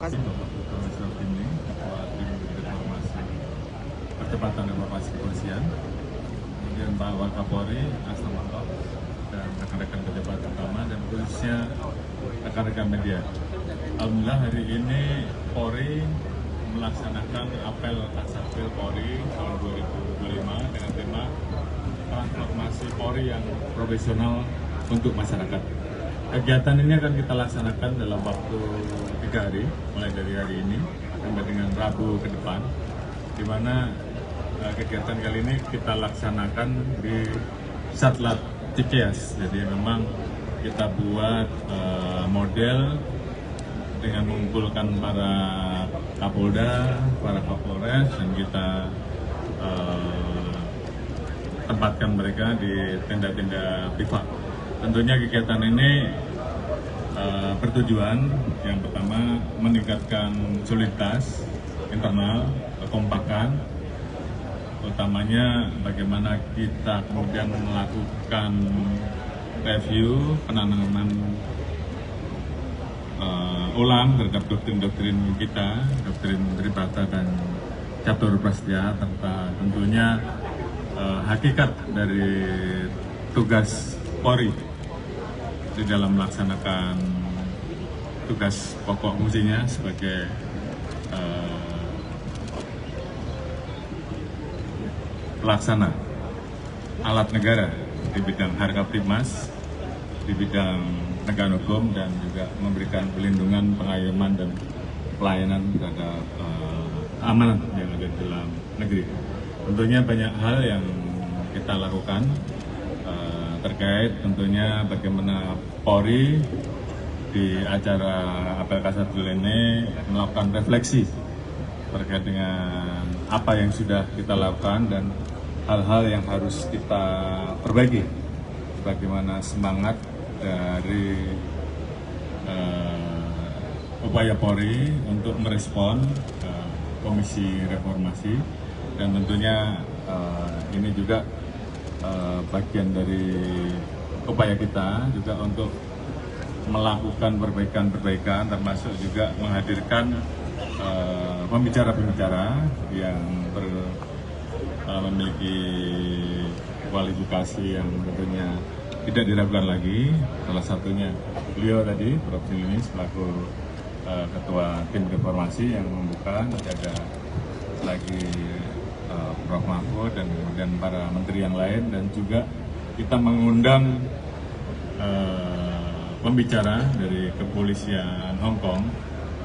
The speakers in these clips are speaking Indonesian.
Bapak Profesor Bini, Ketua Tim Reformasi Percepatan Reformasi Kepolisian, kemudian Pak Wakapolri, Asnamanto, dan rekan-rekan pejabat utama, dan khususnya rekan-rekan media. Alhamdulillah hari ini Polri melaksanakan apel Kasatpol Polri tahun 2025 dengan tema transformasi Polri yang profesional untuk masyarakat. Kegiatan ini akan kita laksanakan dalam waktu 3 hari, mulai dari hari ini sampai dengan Rabu ke depan, di mana kegiatan kali ini kita laksanakan di Satlat Cikeas. Jadi memang kita buat model dengan mengumpulkan para Kapolda, para Kapolres, dan kita tempatkan mereka di tenda-tenda privat. Tentunya kegiatan ini bertujuan yang pertama meningkatkan soliditas internal, kekompakan, utamanya bagaimana kita kemudian melakukan review, penanaman ulang terhadap doktrin-doktrin kita, doktrin Tribata dan Catur Prasetya, serta tentunya hakikat dari tugas Polri di dalam melaksanakan tugas pokok fungsinya sebagai pelaksana alat negara di bidang harkaptibmas, di bidang penegakan hukum, dan juga memberikan perlindungan, pengayoman, dan pelayanan terhadap amanat yang ada di dalam negeri. Tentunya banyak hal yang kita lakukan terkait tentunya bagaimana Polri di acara apel Kasatpol ini melakukan refleksi terkait dengan apa yang sudah kita lakukan dan hal-hal yang harus kita perbaiki. Bagaimana semangat dari upaya Polri untuk merespon Komisi Reformasi, dan tentunya ini juga bagian dari upaya kita juga untuk melakukan perbaikan-perbaikan, termasuk juga menghadirkan pembicara-pembicara yang memiliki kualifikasi yang tentunya tidak diragukan lagi. Salah satunya beliau tadi, Prof. Silini, selaku Ketua Tim Reformasi yang membuka. Nanti ada lagi Prof. Mahfud dan kemudian para menteri yang lain, dan juga kita mengundang pembicara dari kepolisian Hong Kong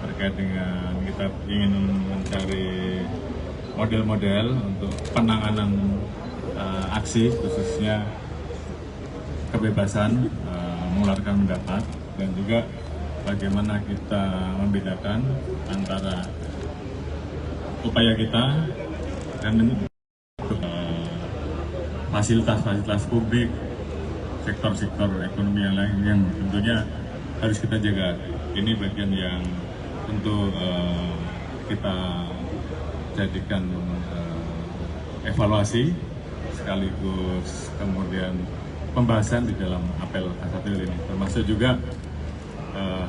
terkait dengan kita ingin mencari model-model untuk penanganan aksi, khususnya kebebasan mengeluarkan pendapat, dan juga bagaimana kita membedakan antara upaya kita dan fasilitas-fasilitas publik, sektor-sektor ekonomi yang lain yang tentunya harus kita jaga. Ini bagian yang tentu kita jadikan evaluasi sekaligus kemudian pembahasan di dalam apel Kasatpol ini. Termasuk juga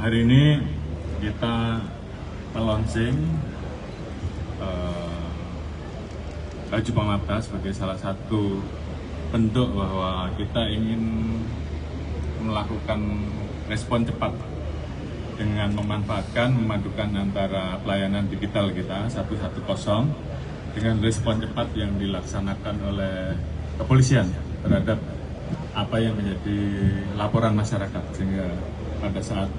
hari ini kita launching baju pengatas sebagai salah satu bentuk bahwa kita ingin melakukan respon cepat dengan memanfaatkan, memadukan antara pelayanan digital kita 110 dengan respon cepat yang dilaksanakan oleh kepolisian terhadap apa yang menjadi laporan masyarakat, sehingga pada saat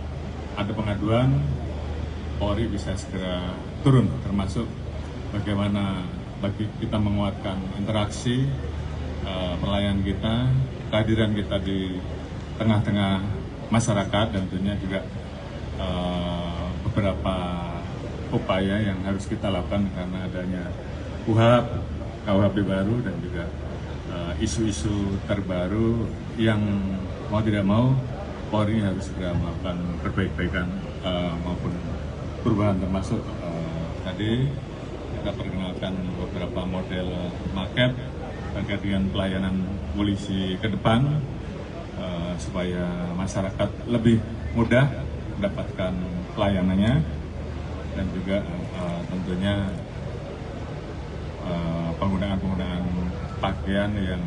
ada pengaduan Polri bisa segera turun, termasuk bagaimana bagi kita menguatkan interaksi pelayan kita, kehadiran kita di tengah-tengah masyarakat, dan tentunya juga beberapa upaya yang harus kita lakukan karena adanya KUHP baru, dan juga isu-isu terbaru yang mau tidak mau Polri harus segera melakukan perbaikan maupun perubahan, termasuk tadi kita perkenalkan beberapa model maket terkait dengan pelayanan polisi ke depan, supaya masyarakat lebih mudah mendapatkan pelayanannya, juga tentunya penggunaan pakaian yang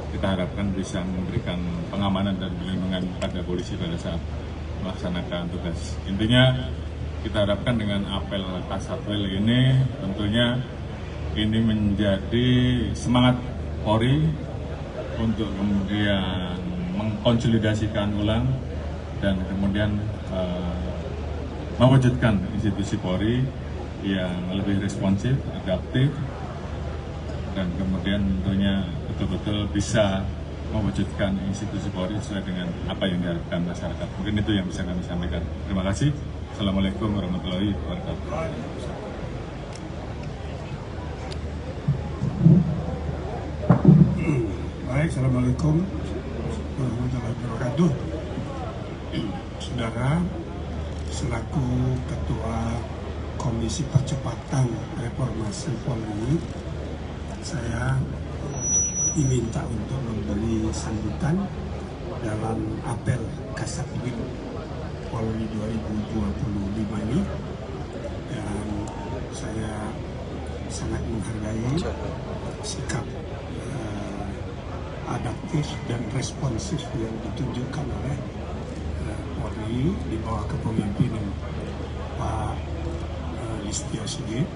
kita harapkan bisa memberikan pengamanan dan perlindungan pada polisi pada saat melaksanakan tugas. Intinya kita harapkan dengan apel Kasatwil ini tentunya ini menjadi semangat Polri untuk kemudian mengkonsolidasikan ulang dan kemudian mewujudkan institusi Polri yang lebih responsif, adaptif, dan kemudian tentunya betul-betul bisa mewujudkan institusi Polri sesuai dengan apa yang diharapkan masyarakat. Mungkin itu yang bisa kami sampaikan. Terima kasih. Assalamualaikum warahmatullahi wabarakatuh. Baik, Assalamualaikum warahmatullahi wabarakatuh. Saudara, selaku Ketua Komisi Percepatan Reformasi Polri, saya diminta untuk memberi sambutan dalam apel Kasatwil Polri 2025 ini, dan saya sangat menghargai sikap adaptif dan responsif yang ditunjukkan oleh Polri di bawah kepemimpinan Pak Listio Sigit.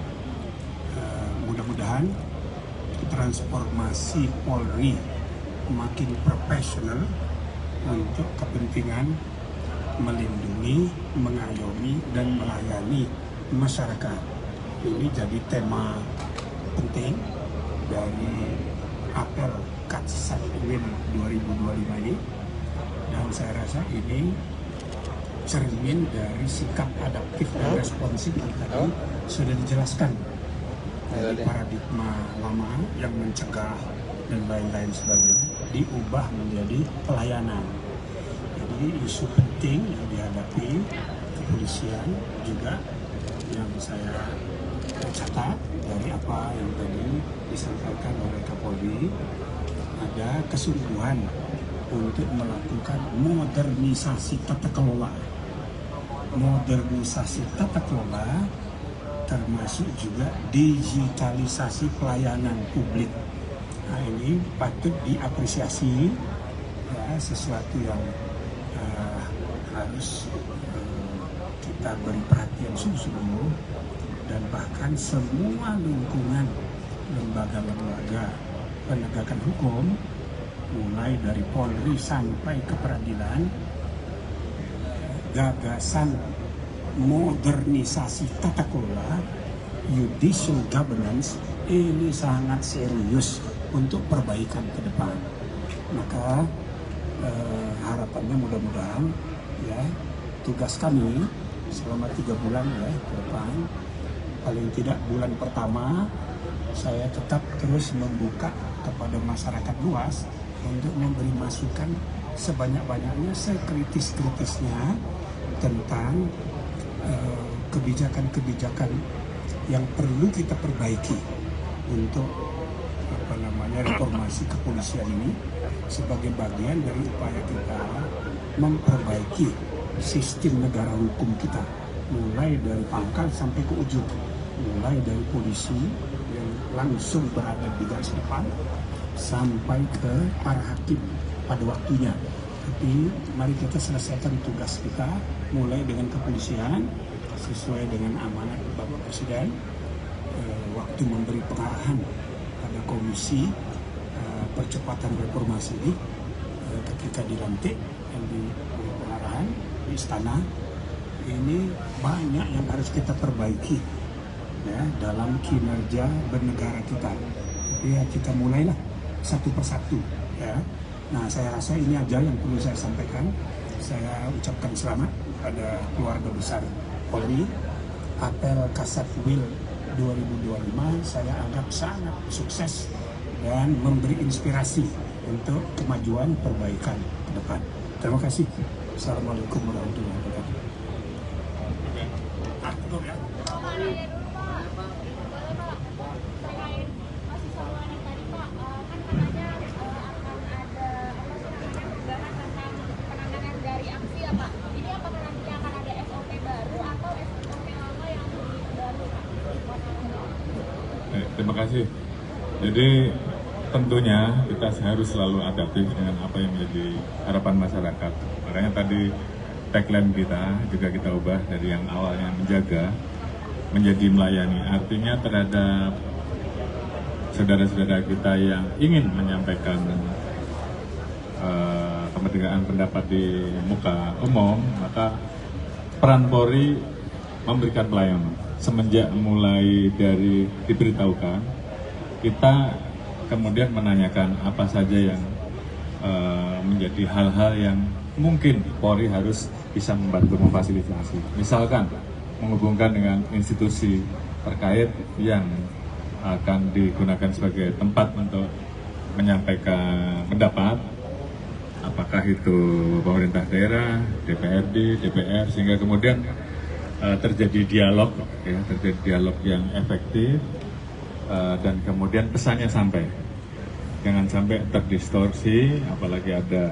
Mudah-mudahan transformasi Polri makin profesional untuk kepentingan melindungi, mengayomi, dan melayani masyarakat. Ini jadi tema penting dari apel Kasatwil 2025 ini, dan saya rasa ini cermin dari sikap adaptif dan responsif yang tadi sudah dijelaskan dari paradigma lama yang mencegah dan lain-lain sebagainya diubah menjadi pelayanan. Jadi isu penting yang dihadapi kepolisian juga yang saya catat dari apa yang tadi disampaikan oleh Kapolri, ada kesungguhan untuk melakukan modernisasi tata kelola. Modernisasi tata kelola termasuk juga digitalisasi pelayanan publik. Nah, ini patut diapresiasi, ya, sesuatu yang harus kita beri perhatian sungguh-sungguh, dan bahkan semua lingkungan lembaga-lembaga penegakan hukum, mulai dari Polri sampai ke peradilan, gagasan modernisasi tata kelola, judicial governance ini sangat serius untuk perbaikan ke depan. Maka harapannya mudah-mudahan ya tugas kami selama 3 bulan ya ke depan, paling tidak bulan pertama saya tetap terus membuka kepada masyarakat luas untuk memberi masukan sebanyak-banyaknya, sekritis-kritisnya tentang kebijakan-kebijakan yang perlu kita perbaiki untuk reformasi kepolisian ini sebagai bagian dari upaya kita memperbaiki sistem negara hukum kita, mulai dari pangkal sampai ke ujung, mulai dari polisi yang langsung berada di garis depan sampai ke para hakim pada waktunya. Tapi mari kita selesaikan tugas kita mulai dengan kepolisian sesuai dengan amanat Bapak Presiden waktu memberi pengarahan pada Komisi Percepatan Reformasi ini ketika dilantik yang diberi pengarahan di istana. Ini banyak yang harus kita perbaiki ya dalam kinerja bernegara kita. Tapi ya kita mulailah satu persatu ya. Nah, saya rasa ini aja yang perlu saya sampaikan. Saya ucapkan selamat pada keluarga besar Polri. Apel Kasatwil 2025 saya anggap sangat sukses dan memberi inspirasi untuk kemajuan perbaikan ke depan. Terima kasih. Assalamualaikum warahmatullahi wabarakatuh. Tutup ya. Ini apakah nanti akan ada SOP baru atau SOP lama yang Terima kasih. Jadi tentunya kita harus selalu adaptif dengan apa yang menjadi harapan masyarakat. Makanya tadi tagline kita juga kita ubah dari yang awalnya menjaga menjadi melayani. Artinya terhadap saudara-saudara kita yang ingin menyampaikan kemerdekaan pendapat di muka umum, maka peran Polri memberikan pelayanan. Semenjak mulai dari diberitahukan, kita kemudian menanyakan apa saja yang menjadi hal-hal yang mungkin Polri harus bisa membantu memfasilitasi. Misalkan menghubungkan dengan institusi terkait yang akan digunakan sebagai tempat untuk menyampaikan pendapat, apakah itu pemerintah daerah, DPRD, DPR, sehingga kemudian terjadi dialog, ya, terjadi dialog yang efektif, dan kemudian pesannya sampai, jangan sampai terdistorsi, apalagi ada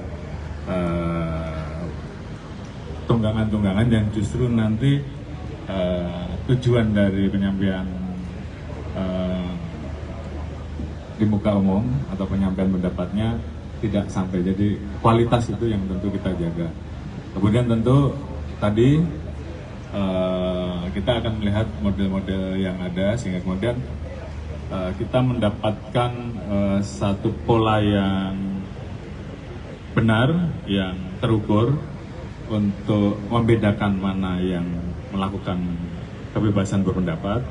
tunggangan-tunggangan yang justru nanti tujuan dari penyampaian di muka umum atau penyampaian pendapatnya tidak sampai. Jadi kualitas itu yang tentu kita jaga. Kemudian tentu tadi kita akan melihat model-model yang ada, sehingga kemudian kita mendapatkan satu pola yang benar, yang terukur untuk membedakan mana yang melakukan kebebasan berpendapat,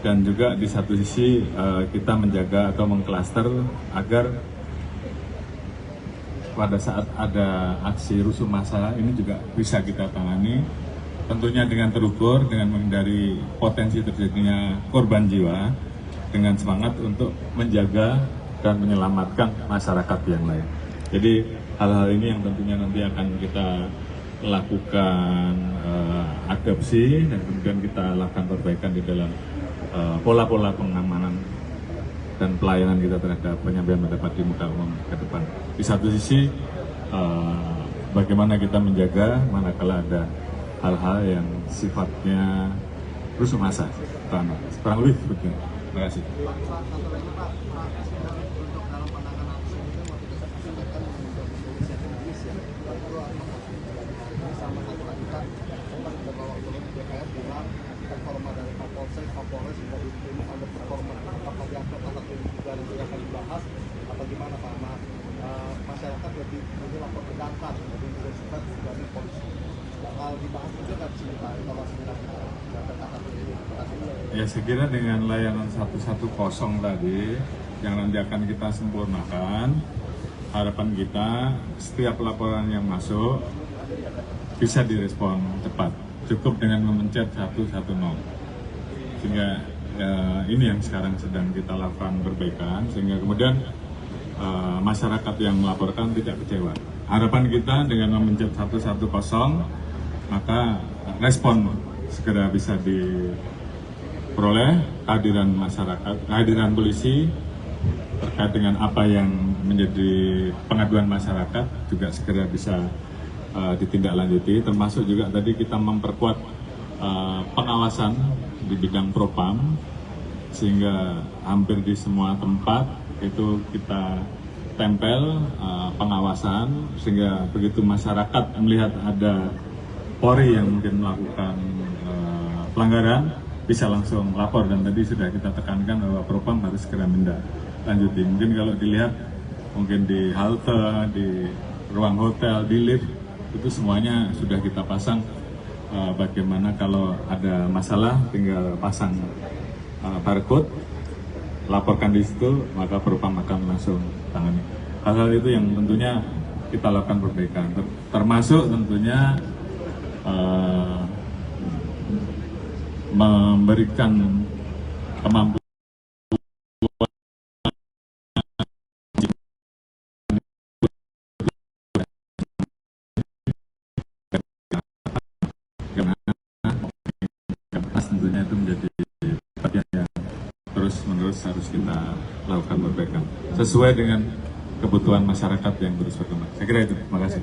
dan juga di satu sisi kita menjaga atau mengklaster agar pada saat ada aksi rusuh massa ini juga bisa kita tangani, tentunya dengan terukur, dengan menghindari potensi terjadinya korban jiwa, dengan semangat untuk menjaga dan menyelamatkan masyarakat yang lain. Jadi hal-hal ini yang tentunya nanti akan kita lakukan adopsi, dan kemudian kita lakukan perbaikan di dalam pola-pola pengamanan dan pelayanan kita terhadap penyampaian pendapat di muka umum ke depan. Di satu sisi bagaimana kita menjaga manakala ada hal-hal yang sifatnya rusuh massa, kurang lebih seperti itu. Terima kasih. Performa dari Kapolsek, Kapolres sudah diterima underperforma. Apakah diangkat anak juga nanti akan dibahas atau gimana Pak? Masyarakat lebih lapor ke data, lebih bersifat dari polisi. Bakal dibahas juga nggak sih Pak? Ya, saya kira dengan layanan 110 tadi yang nanti akan kita sempurnakan, harapan kita setiap laporan yang masuk bisa direspon cepat. Cukup dengan memencet 110, sehingga ini yang sekarang sedang kita lakukan perbaikan, sehingga kemudian masyarakat yang melaporkan tidak kecewa. Harapan kita dengan memencet 110, maka respon segera bisa diperoleh, kehadiran masyarakat, kehadiran polisi terkait dengan apa yang menjadi pengaduan masyarakat juga segera bisa ditindaklanjuti, termasuk juga tadi kita memperkuat pengawasan di bidang propam, sehingga hampir di semua tempat itu kita tempel pengawasan, sehingga begitu masyarakat melihat ada Polri yang mungkin melakukan pelanggaran bisa langsung lapor, dan tadi sudah kita tekankan bahwa propam harus segera menindaklanjuti. Mungkin kalau dilihat mungkin di halte, di ruang hotel, di lift, itu semuanya sudah kita pasang bagaimana kalau ada masalah tinggal pasang barcode, laporkan di situ, maka propam akan langsung tangani. Hal-hal itu yang tentunya kita lakukan perbaikan, termasuk tentunya memberikan kemampuan tentunya itu menjadi bagian yang terus-menerus harus kita lakukan perbaikan sesuai dengan kebutuhan masyarakat yang terus berkembang. Saya kira itu. Terima kasih.